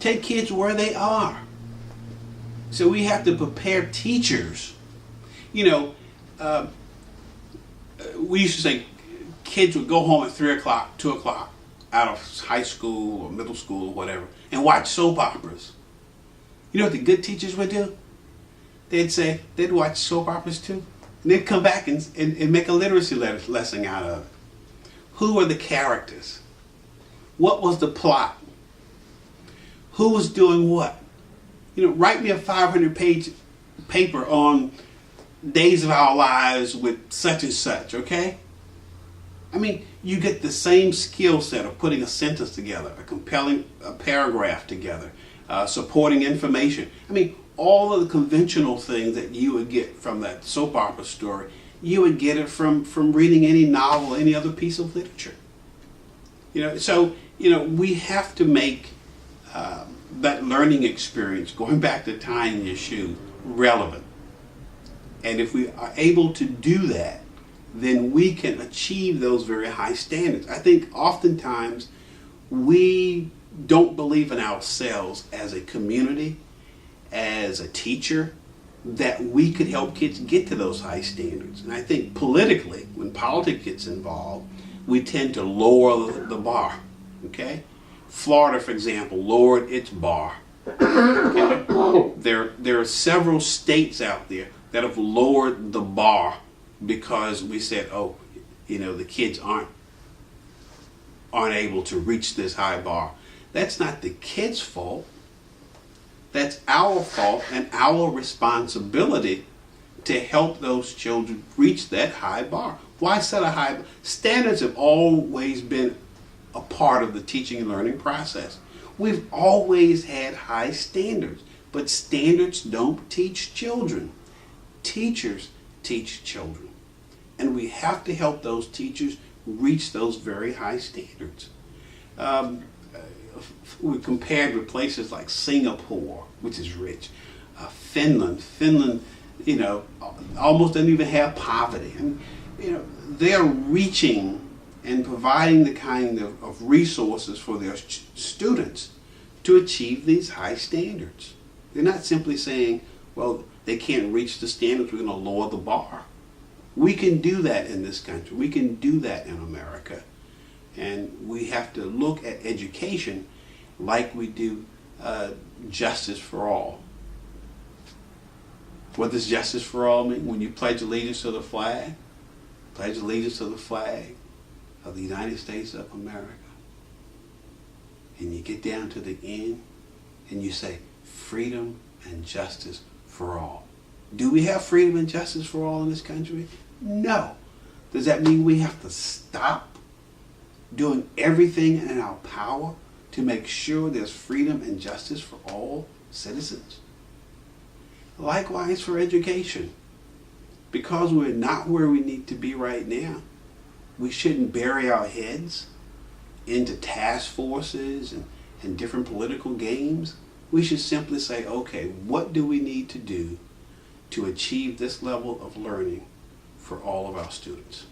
take kids where they are. So we have to prepare teachers. You know, we used to say kids would go home at 3 o'clock, 2 o'clock out of high school or middle school or whatever and watch soap operas. You know what the good teachers would do? They'd watch soap operas too. And they'd come back and make a literacy lesson out of it. Who are the characters? What was the plot? Who was doing what? You know, write me a 500-page paper on days of our lives with such and such, okay? I mean, you get the same skill set of putting a sentence together, a paragraph together, supporting information. I mean, all of the conventional things that you would get from that soap opera story, you would get it from reading any novel, any other piece of literature. You know, so, you know, we have to make that learning experience, going back to tying your shoe, relevant. And if we are able to do that, then we can achieve those very high standards. I think oftentimes we don't believe in ourselves as a community, as a teacher, that we could help kids get to those high standards. And I think politically, when politics gets involved, we tend to lower the bar, okay? Florida, for example, lowered its bar. Okay? There are several states out there that have lowered the bar because we said, oh, you know, the kids aren't able to reach this high bar. That's not the kids' fault. That's our fault and our responsibility to help those children reach that high bar. Why set a high bar? Standards have always been a part of the teaching and learning process. We've always had high standards, but standards don't teach children. Teachers teach children. And we have to help those teachers reach those very high standards. We compared with places like Singapore, which is rich, Finland, you know, almost doesn't even have poverty. And, you know, they're reaching and providing the kind of resources for their students to achieve these high standards. They're not simply saying, well, they can't reach the standards, we're going to lower the bar. We can do that in this country. We can do that in America. And we have to look at education like we do justice for all. What does justice for all mean? When you pledge allegiance to the flag of the United States of America, and you get down to the end and you say freedom and justice for all. Do we have freedom and justice for all in this country? No. Does that mean we have to stop doing everything in our power to make sure there's freedom and justice for all citizens? Likewise for education. Because we're not where we need to be right now, we shouldn't bury our heads into task forces and different political games. We should simply say, okay, what do we need to do to achieve this level of learning for all of our students?